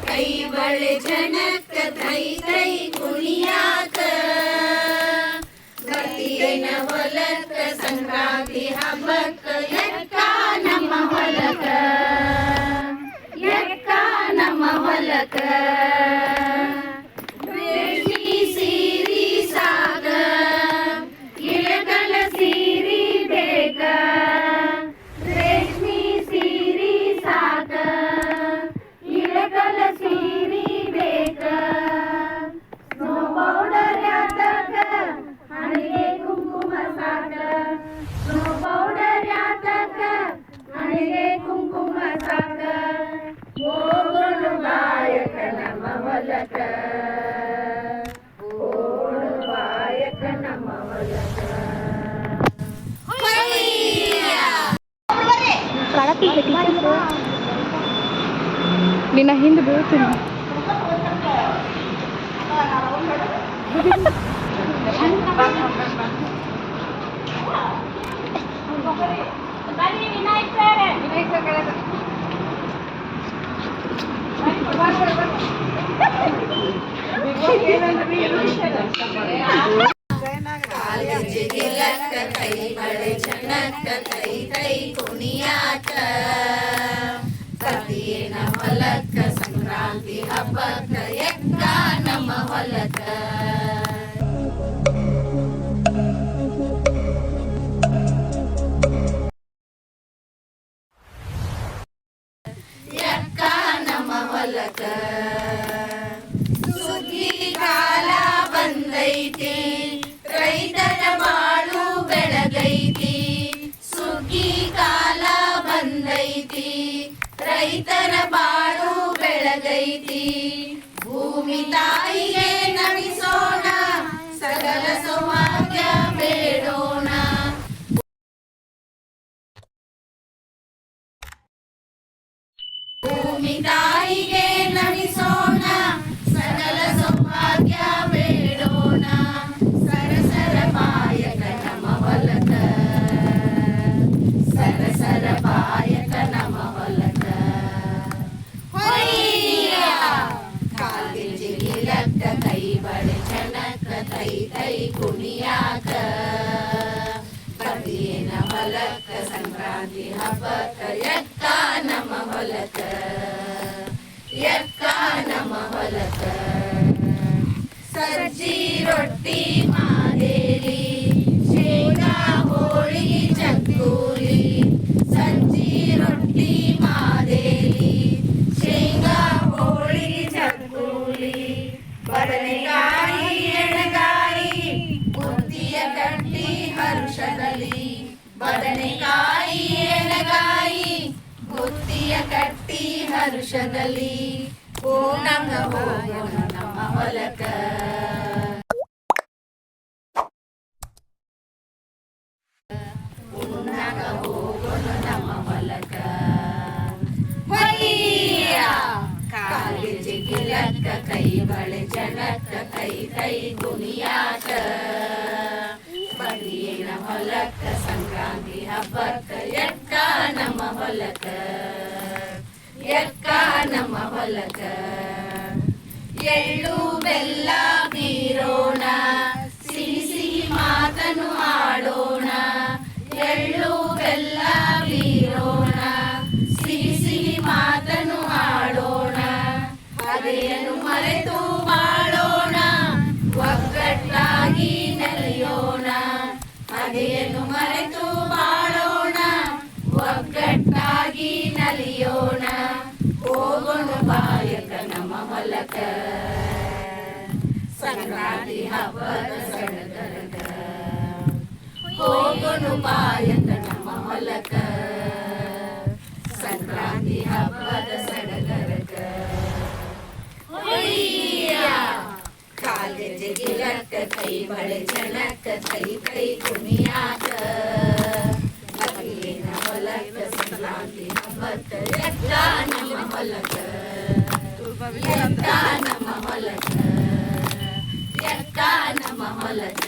ಕೈ ಬಳೆ ಜನಕ್ಕ ತೈ ತೈ ಕುಣಿಯಾಕ ಬತ್ತಿಯನ ಹೊಲಕ್ಕ ಸಂಕ್ರಾಂತಿ ಹಬ್ಬಕ್ಕ ಎಕ್ಕ ನಮ್ಮ ಹೊಲಕ್ಕ ಎಕ್ಕ ನಮ್ಮ ಹೊಲಕ್ಕ ರೇಷ್ಮಿ ಸೀರಿ ಸಾಗ ಇಳಕಲ ಸೀರಿ ಬೇಕ ರೇಷ್ಮಿ ಸೀರಿ ಸಾಗ ಇಳಕಲ ಸೀರಿ ಬೇಕ ಸ್ನೋ ಪೌಡರ್ ಯಾತಕ ಹಣೆಗೆ ಕುಂಕುಮ ಸಾಕ ಸ್ನೋ ಪೌಡರ್ ಯಾತಕ ಹಣೆಗೆ ಕುಂಕುಮ ಸಾಕ ಓಡು ಗಾಯಕ ನಮ್ಮ ಹೊಲಕ ಓಡು ಗಾಯಕ ನಮ್ಮ ಹೊಲಕ ನಿನ್ನ ಹಿಂದೆ ಬೀಳ್ತೀನಿ ಕಾಲೇಜಿಗೆ ಲಕ್ಕ ಕೈ ಬಳೆ ಜನಕ್ಕ ತೈ ತೈ ಕುಣಿಯಾಕ ಸತಿಯೇನ ಹೊಲಕ್ಕ ಸಂಕ್ರಾಂತಿ ಹಬ್ಬಕ್ಕ ಎಕ್ಕ ನಮ್ಮ ಹೊಲಕ್ಕ ಎಕ್ಕ ನಮ್ಮ ಹೊಲಕ್ಕ ಸುಗ್ಗಿ ಕಾಲ ಬಂದೈತಿ ರೈತರ ಬಾಳು ಬೆಳಗೈತಿ ಸುಗ್ಗಿ ಕಾಲ ಬಂದೈತಿ ರೈತರ ಬಾಳು ಬೆಳಗೈತಿ ಭೂಮಿ ತಾಯಿಗೆ ನಮಿಸೋಣ ಸಕಲ ಸೌಭಾಗ್ಯ ಬೇಡೋಣ ಭೂಮಿ ತಾಯಿಗೆ ನಮಿಸೋಣ ಸಕಲ ಸೌಭಾಗ್ಯ ಬೇಡೋಣ ಸರಸರ ಪಾಯಕ ನಮ್ಮ ಹೊಲಕ ಸರಸರ ಪಾಯಕ ನಮ್ಮ ಹೊಲಕ ಹೊಯ್ಯ ಕಾಲ್ಗೆಜ್ಜೆಗೆ ಲಕ್ಕ ಕೈ ಬಳೆ ಜನಕ್ಕ ತೈ ತೈ ಕುಣಿಯಾಕ ಬದಿಯನ ಹೊಲಕ್ಕ ಸಂಕ್ರಾಂತಿ ಹಬ್ಬಕ್ಕ ಎಕ್ಕ ನಮ್ಮ ಹೊಲಕ ಎಕ್ಕ ನಮ್ಮ ಹೊಲಕ ಸಜ್ಜಿ ರೊಟ್ಟಿ ಮಾದೇಲಿ ಶೇಂಗಾ ಹೋಳಿಗೆ ಚಕ್ಕೂಲಿ ಸಜ್ಜಿ ರೊಟ್ಟಿ ಮಾದೇಲಿ ಶೇಂಗಾ ಹೋಳಿಗೆ ಚಕ್ಕೂಲಿ ಬದನೆಕಾಯಿ ಎಣಗಾಯಿ ಬುತ್ತಿಯ ಕಟ್ಟಿ ಹರುಷದಲ್ಲಿ ಬದನೆಕಾಯಿ ಎಣಗಾಯಿ ಬುತ್ತಿಯ ಕಟ್ಟಿ ಹರುಷದಲ್ಲಿ ಓಣಂಗ ಹೋಗೋಣ ನಮ್ಮ ಹೊಲಕ ಉಣ್ಣಾಗ ಹೋಗೋಣ ನಮ್ಮ ಹೊಲಕ ಹೊಯ್ಯ ಕಾಲೇಜಿಗೆ ಲಕ್ಕ ಕೈ ಬಳೆ ಜನಕ್ಕ ಕೈ ಕೈ ಕುಣಿಯಾಕ ಬಡಿಯನ ಹೊಲಕ್ಕ ಸಂಕ್ರಾಂತಿ ಹಬ್ಬಕ್ಕ ಎಕ್ಕ ನಮ್ಮ ಹೊಲಕ ಎಕ್ಕ ನಮ್ಮ ಹೊಲಕ ಎಳ್ಳು ಬೆಲ್ಲ ಬೀರೋಣ ಸಿಹಿ ಸಿಹಿ ಮಾತನು ಆಡೋಣ ಎಳ್ಳು ಬೆಲ್ಲ ಬೀರೋಣ ಸಿಹಿ ಸಿಹಿ ಮಾತನು ಆಡೋಣ ಹಗೆಯನ್ನು ಮರೆತು ಬಾಳೋಣ ಒಗ್ಗಟ್ಟಾಗಿ ನೆಲೆಯೋಣ ಹಗೆಯನ್ನು ಮರೆತು ಬಾಳೋಣ ಒಗ್ಗಟ್ಟಾಗಿ ನಲಿಯೋಣ ಹೋಗೋಣ ಬಾಯಕ ನಮ್ಮ ಹೊಲಕ ಸಂಕ್ರಾಂತಿ ಹಬ್ಬದ ಸಡಗರಕ ಹೋಗೋಣ ಬಾಯಕ ನಮ್ಮ ಹೊಲಕ ಸಂಕ್ರಾಂತಿ ಹಬ್ಬದ ಸಡಗರಕ ಕಾಲೇಜಿಗೆ ಲಕ್ಕ ಕೈ ಬಳೆ ಜನಕ್ಕ ತೈ ತೈ ಕುಣಿಯಾಕ ಬದಿಯನ ಹೊಲಕ್ಕ ಸಂಕ್ರಾಂತಿ ಹಬ್ಬಕ್ಕ ಎಕ್ಕ ನಮ್ಮ ಹೊಲಕ ಎಕ್ಕ ನಮ್ಮ ಹೊಲಕ ಎಕ್ಕ ನಮ್ಮ ಹೊಲಕ